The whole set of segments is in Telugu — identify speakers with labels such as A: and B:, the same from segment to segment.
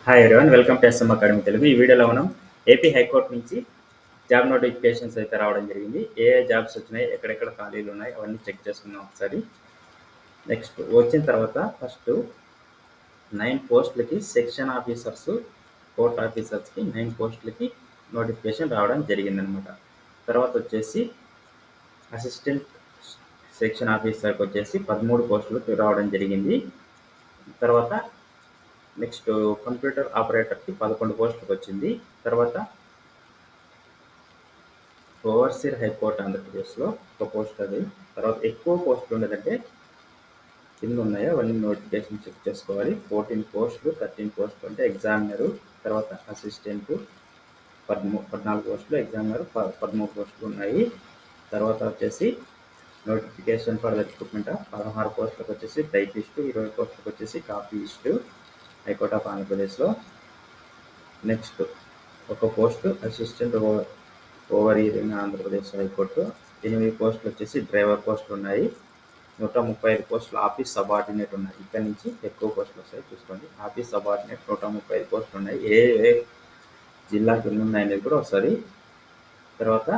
A: Hi everyone, welcome to S M academy Telugu. ఈ వీడియోలో మనం ఏపీ హైకోర్టు నుంచి జాబ్ నోటిఫికేషన్స్ అయితే రావడం జరిగింది. ఏ జాబ్స్ వచ్చినాయి, ఎక్కడెక్కడ ఖాళీలు ఉన్నాయి, అవన్నీ చెక్ చేసుకుందాం ఒకసారి. నెక్స్ట్ వచ్చిన తర్వాత ఫస్ట్ 9 పోస్టులకి సెక్షన్ ఆఫీసర్స్, కోర్ట్ ఆఫీసర్స్కి 9 పోస్టులకి నోటిఫికేషన్ రావడం జరిగిందనమాట. తర్వాత వచ్చేసి అసిస్టెంట్ సెక్షన్ ఆఫీసర్కి వచ్చేసి 13 పోస్టులకు రావడం జరిగింది. తర్వాత నెక్స్ట్ కంప్యూటర్ ఆపరేటర్కి 11 పోస్టులకు వచ్చింది. తర్వాత ఓవర్సీర్ హైకోర్టు ఆంధ్రప్రదేశ్లో ఒక పోస్ట్ అది. తర్వాత ఎక్కువ పోస్టులు ఉండదంటే కింద ఉన్నాయో అవన్నీ నోటిఫికేషన్ చెక్ చేసుకోవాలి. 14 పోస్టులు, 13 పోస్టులు అంటే ఎగ్జామినరు, తర్వాత అసిస్టెంట్ 14 పోస్టులు, ఎగ్జామినర్ 13 పోస్టులు ఉన్నాయి. తర్వాత వచ్చేసి నోటిఫికేషన్ ఫర్ రిక్రూట్మెంట్ 16 పోస్టులకు వచ్చేసి టైపిస్టు, 20 పోస్టులకు వచ్చేసి కాపీయిస్టు హైకోర్ట్ ఆఫ్ ఆంధ్రప్రదేశ్లో. నెక్స్ట్ ఒక పోస్టు అసిస్టెంట్ ఓవరీర్ ఇన్ ఆంధ్రప్రదేశ్ హైకోర్టు. 8 పోస్టులు వచ్చేసి డ్రైవర్ పోస్టులు ఉన్నాయి. 135 పోస్టులు ఆఫీస్ సబార్డినేట్ ఉన్నాయి. ఇక్కడ నుంచి ఎక్కువ పోస్టులు వస్తాయి చూసుకోండి. ఆఫీస్ సబార్డినేట్ 135 పోస్టులు ఉన్నాయి. ఏ జిల్లాకి ఎన్ని ఉన్నాయనేది కూడా వస్తుంది. తర్వాత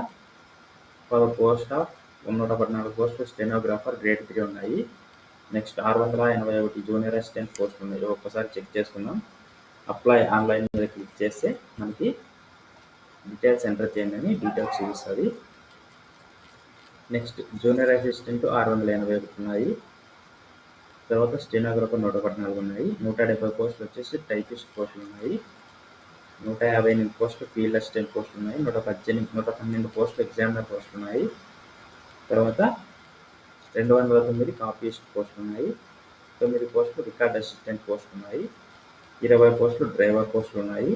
A: 114 పోస్టులు స్టెనోగ్రాఫర్ గ్రేడ్ 3 ఉన్నాయి. నెక్స్ట్ 681 జూనియర్ అసిస్టెంట్ పోస్టులు ఉన్నాయి. ఒక్కసారి చెక్ చేసుకుందాం. అప్లై ఆన్లైన్ మీద క్లిక్ చేస్తే మనకి డీటెయిల్స్ ఎంటర్ చేయండి అని డీటెయిల్స్ చూపిస్తుంది. నెక్స్ట్ జూనియర్ అసిస్టెంట్ 681 ఉన్నాయి. తర్వాత స్టెనోగ్రాఫర్ 114 ఉన్నాయి. 170 పోస్టులు వచ్చేసి టైపిస్ట్ పోస్టులు ఉన్నాయి. 158 పోస్టులు ఫీల్డ్ అసిస్టెంట్ పోస్టులు ఉన్నాయి. 112 పోస్టులు ఎగ్జామినర్ పోస్టులు ఉన్నాయి. తర్వాత 209 కాపీయిస్ట్ పోస్టులు ఉన్నాయి. 9 పోస్టులు రికార్డ్ అసిస్టెంట్ పోస్టులు ఉన్నాయి. 20 పోస్టులు డ్రైవర్ పోస్టులు ఉన్నాయి.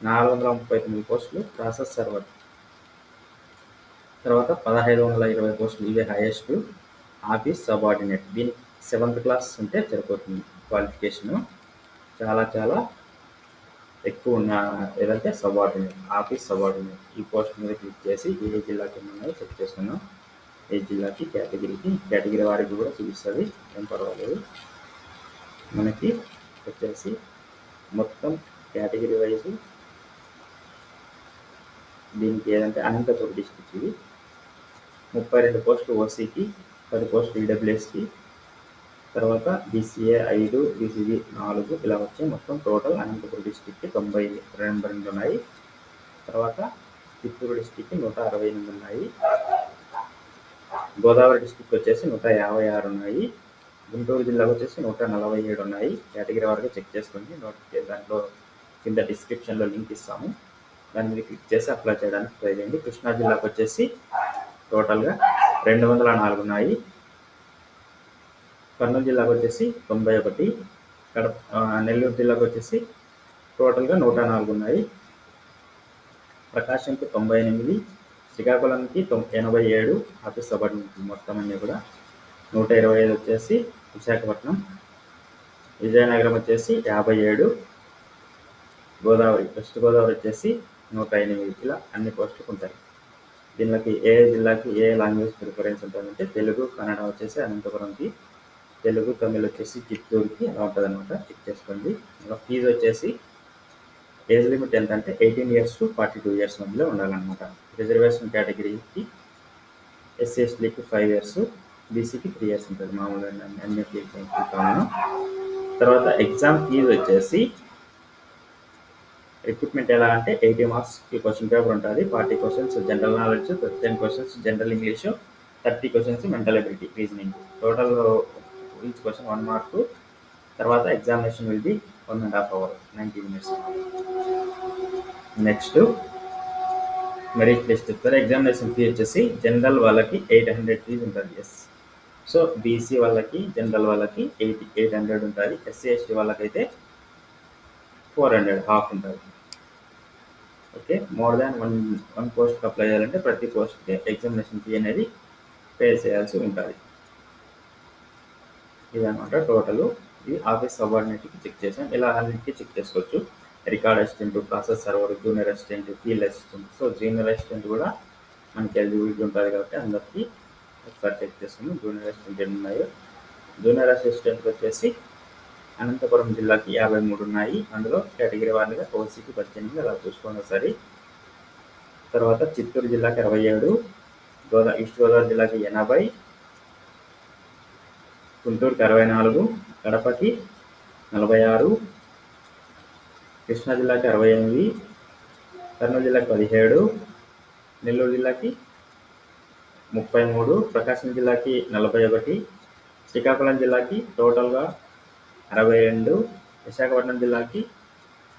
A: 439 పోస్టులు ప్రాసెస్ సర్వర్. తర్వాత 1520 పోస్టులు, ఇవే హైయెస్ట్ ఆఫీస్ సబార్డినేట్. దీనికి 7th క్లాస్ ఉంటే సరిపోతుంది క్వాలిఫికేషను. చాలా ఎక్కువ ఉన్న ఏదంటే సబార్డినేట్, ఆఫీస్ సబార్డినేట్. ఈ పోస్ట్ మీద క్లిక్ చేసి ఏ జిల్లాకి ఉన్నాయో చెక్ చేసుకున్నాం. ఏ జిల్లాకి కేటగిరీ వారికి కూడా చూపిస్తుంది, ఏం పర్వాలేదు. మనకి వచ్చేసి మొత్తం కేటగిరీ వైజ్ దీనికి ఏదంటే అనంతపురం డిస్ట్రిక్ట్ ఇది. 32 పోస్టులు ఓసీకి, 10 పోస్టులు ఈడబ్ల్యూఎస్కి, తర్వాత బీసీఏ 5, బీసీబీ 4 ఇలా వచ్చాయి. మొత్తం టోటల్ అనంతపురం డిస్ట్రిక్ట్కి 92 ఉన్నాయి. తర్వాత చిత్తూరు డిస్ట్రిక్ట్కి 168 ఉన్నాయి. గోదావరి డిస్ట్రిక్ట్ వచ్చేసి 156 ఉన్నాయి. గుంటూరు జిల్లాకు వచ్చేసి 147 ఉన్నాయి. కేటగిరీ వరకు చెక్ చేసుకోండి. దాంట్లో కింద డిస్క్రిప్షన్లో లింక్ ఇస్తాము, దాని మీద క్లిక్ చేసి అప్లై చేయడానికి ట్రై చేయండి. కృష్ణా జిల్లాకు వచ్చేసి టోటల్గా 204 ఉన్నాయి. కర్నూలు జిల్లాకు వచ్చేసి 91, నెల్లూరు జిల్లాకు వచ్చేసి టోటల్గా 104 ఉన్నాయి. ప్రకాశంకి 98, శ్రీకాకుళంకి 87 ఆఫీస్ సబార్డినేట్ మొత్తం అన్నీ కూడా. 125 వచ్చేసి విశాఖపట్నం. విజయనగరం వచ్చేసి 57, వెస్ట్ గోదావరి వచ్చేసి 108. ఇలా అన్ని పోస్టులు ఉంటాయి. దీనికి ఏ జిల్లాకి ఏ లాంగ్వేజ్ ప్రిఫరెన్స్ ఉంటుందంటే తెలుగు, కన్నడ వచ్చేసి అనంతపురంకి, తెలుగు, తమిళ్ వచ్చేసి చిత్తూరుకి అలా ఉంటుంది అనమాట. చెక్ చేసుకోండి. ఇంకా ఫీజు వచ్చేసి ఏజ్ లిమిట్ ఎంత అంటే 18 years to 42 years మధ్యలో ఉండాలన్నమాట. రిజర్వేషన్ కేటగిరీకి ఎస్సీ ఎస్టీకి 5 years, బీసీకి 3 years ఉంటుంది మామూలుగా అన్నిటికీ కామన్. తర్వాత ఎగ్జామ్ ఫీజు వచ్చేసి రిక్రూట్మెంట్ ఎలా అంటే 80 మార్క్స్కి క్వశ్చన్ పేపర్ ఉంటుంది. 40 questions general knowledge, 10 questions general English, 30 questions mental ability, reasoning. Total each question 1 mark. తర్వాత examination will be 1.5 hour, 90 minutes. Next merit list ఇస్తారు. ఎగ్జామినేషన్ ఫీ వచ్చేసి జనరల్ వాళ్ళకి 800 ఫీజు ఉంటుంది. ఎస్, సో బీసీ వాళ్ళకి, జనరల్ వాళ్ళకి 800 ఉంటుంది. ఎస్సీ ఎస్టీ వాళ్ళకైతే 400, హాఫ్ ఉంటుంది. ఓకే, మోర్ దాన్ వన్ పోస్ట్కి అప్లై చేయాలంటే ప్రతి పోస్ట్కి ఎగ్జామినేషన్ ఫీ అనేది పే చేయాల్సి ఉంటుంది. ఇదన్నమాట టోటల్. ఇది ఆఫీస్ సబార్డినేట్కి చెక్ చేసాం. ఇలా అన్నింటికి చెక్ చేసుకోవచ్చు. Record assistant, process server, junior assistant, field assistant. So junior assistant కూడా మనకి ఎలిజిబిలిటీ ఉంటుంది కాబట్టి అందరికీ ఒకసారి చెక్ చేసుకుని జూనియర్ అసిస్టెంట్ ఎన్ని ఉన్నాయో. జూనియర్ అసిస్టెంట్కి వచ్చేసి అనంతపురం జిల్లాకి 53 ఉన్నాయి. అందులో కేటగిరీ వారీగా ఓసీకి 18 అలా చూసుకోండి ఒకసారి. తర్వాత చిత్తూరు జిల్లాకి 27, ఈస్ట్ గోదావరి జిల్లాకి 80, గుంటూరుకి 64, కడపకి 46, కృష్ణా జిల్లాకి 68, కర్నూలు జిల్లాకి 17, నెల్లూరు జిల్లాకి 33, ప్రకాశం జిల్లాకి 41, శ్రీకాకుళం జిల్లాకి టోటల్గా 62, విశాఖపట్నం జిల్లాకి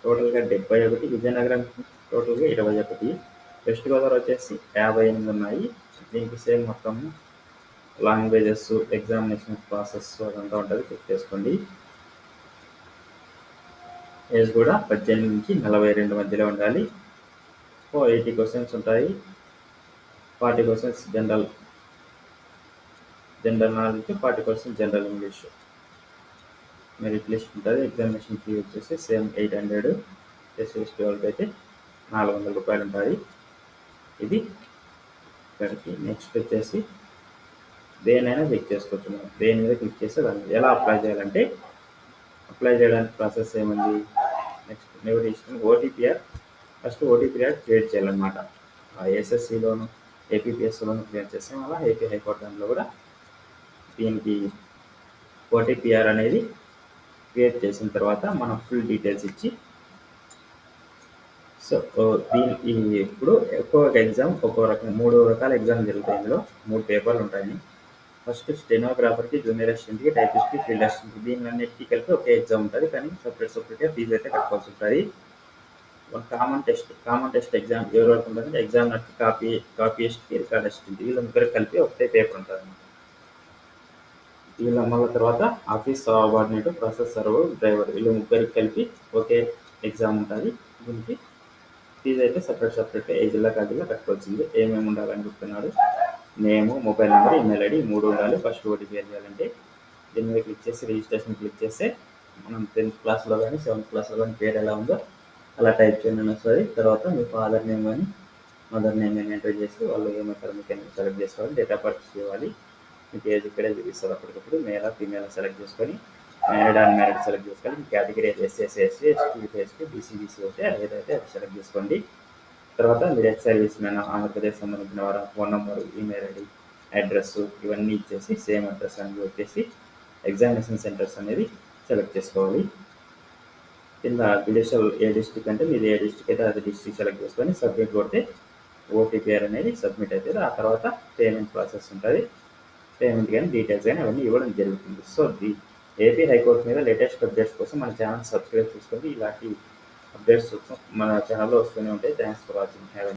A: టోటల్గా 71, విజయనగరం టోటల్గా 21, వెస్ట్ గోదావరి వచ్చేసి 58 ఉన్నాయి. దీనికి సేమ్ మొత్తం లాంగ్వేజెస్, ఎగ్జామినేషన్ ప్రాసెస్ అదంతా ఉంటుంది, చెక్ చేసుకోండి. ఏజ్ కూడా 18 నుంచి 42 మధ్యలో ఉండాలి. 80 క్వశ్చన్స్ ఉంటాయి. 40 questions general knowledge, 40% general English. Merit list ఉంటుంది. ఎగ్జామినేషన్ ఫీ వచ్చేసి సేమ్ 800. ఎస్సీ వాళ్ళకి అయితే 400 రూపాయలు ఉంటుంది. ఇది ఇక్కడికి. నెక్స్ట్ వచ్చేసి దేనైనా చెక్ చేసుకోవచ్చు. మనం దేని మీద క్లిక్ చేస్తే దాన్ని ఎలా అప్లై చేయాలంటే, అప్లై చేయడానికి ప్రాసెస్ ఏముంది, next navigation OTPR. First OTPR create చేయాలన్నమాట. ఎస్ఎస్సిలోను ఏపీపీఎస్లోను క్రియేట్ చేస్తాం. అలా ఏపీ హైకోర్టు దాంట్లో కూడా దీనికి ఓటీపీఆర్ అనేది క్రియేట్ చేసిన తర్వాత మనం ఫుల్ డీటెయిల్స్ ఇచ్చి, సో దీనికి ఇప్పుడు ఒక్కొక్క ఎగ్జామ్ ఒక్కో రకం 3 రకాల ఎగ్జామ్ జరుగుతాయి. ఇందులో 3 పేపర్లు ఉంటాయి. ఫస్ట్ స్టెనోగ్రాఫర్కి, జూనియర్ అసిస్టెంట్కి, టైపిస్ట్కి, ఫీల్డ్ అసిస్టెంట్కి, దీనిలన్నిటికీ కలిపి ఒకే ఎగ్జామ్ ఉంటుంది. కానీ సపరేట్గా ఫీజు అయితే కట్టుకోవాల్సి ఉంటుంది. ఒక కామన్ టెస్ట్ ఎగ్జామ్ ఎవరి వరకు ఉంటుందంటే ఎగ్జామినర్కి, కాపీయిస్ట్కి, రికార్డ్ అసిస్టెంట్, వీళ్ళ ముగ్గురికి కలిపి ఒకటే పేపర్ ఉంటుంది అన్నమాట. వీళ్ళ మళ్ళీ తర్వాత office subordinate, process server, driver, వీళ్ళు ముగ్గురికి కలిపి ఒకే ఎగ్జామ్ ఉంటుంది. దీనికి ఫీజు అయితే సపరేట్గా ఏ జిల్లా జిల్లా కట్టుకోవాల్సింది. ఏమేమి ఉండాలని చెప్తున్నాడు, నేము, మొబైల్ నెంబర్, ఈమెయిల్ ఐడి 3 ఉండాలి. ఫస్ట్ ఓటీపీ చేయాలంటే దీని మీద క్లిక్ చేసి రిజిస్ట్రేషన్ క్లిక్ చేస్తే మనం 10th క్లాస్లో కానీ 7th క్లాస్లో కానీ పేరు ఎలా ఉందో అలా టైప్ చేయండి వస్తుంది. తర్వాత మీ ఫాదర్ నేమ్ కానీ మదర్ నేమ్ కానీ ఎంటర్ చేసి వాళ్ళు ఏమవుతారో మీకు సెలెక్ట్ చేసుకోవాలి. డేట్ ఆఫ్ బర్త్ చేయాలి. మీకు ఏజ్ ఇక్కడే చూపిస్తారు అప్పటికప్పుడు. మేలా ఫీమేల్ సెలెక్ట్ చేసుకొని మ్యారీడ్ అండ్ మ్యారీడ్ సెలెక్ట్ చేసుకోవాలి. మీ కేటగిరీ ఎస్సీ, ఎస్టీ, బీసీ అయితే ఏదైతే అది సెలెక్ట్ చేసుకోండి. తర్వాత మీరు ఎక్స్ సర్వీస్ మ్యాన్, ఆంధ్రప్రదేశ్ సంబంధించిన వారు, phone number, email ID, address ఇవన్నీ ఇచ్చేసి సేమ్ అడ్రస్ అని వచ్చేసి ఎగ్జామినేషన్ సెంటర్స్ అనేది సెలెక్ట్ చేసుకోవాలి. కింద జ్యుడిషియల్ ఏ డిస్ట్రిక్ట్ అంటే మీది ఏ డిస్ట్రిక్ట్ అయితే అది డిస్ట్రిక్ట్ సెలెక్ట్ చేసుకొని సబ్మిట్ కొడితే ఓటీపీఆర్ అనేది సబ్మిట్ అవుతుంది. ఆ తర్వాత పేమెంట్ ప్రాసెస్ ఉంటుంది. పేమెంట్ కానీ డీటెయిల్స్ కానీ అవన్నీ ఇవ్వడం జరుగుతుంది. సో ఏపీ హైకోర్టు మీద లేటెస్ట్ అప్డేట్స్ కోసం మన ఛానల్ సబ్స్క్రైబ్ చేసుకోండి. ఇలాంటి అప్డేట్స్ మన ఛానల్లో వస్తూనే ఉంటాయి. Thanks for watching.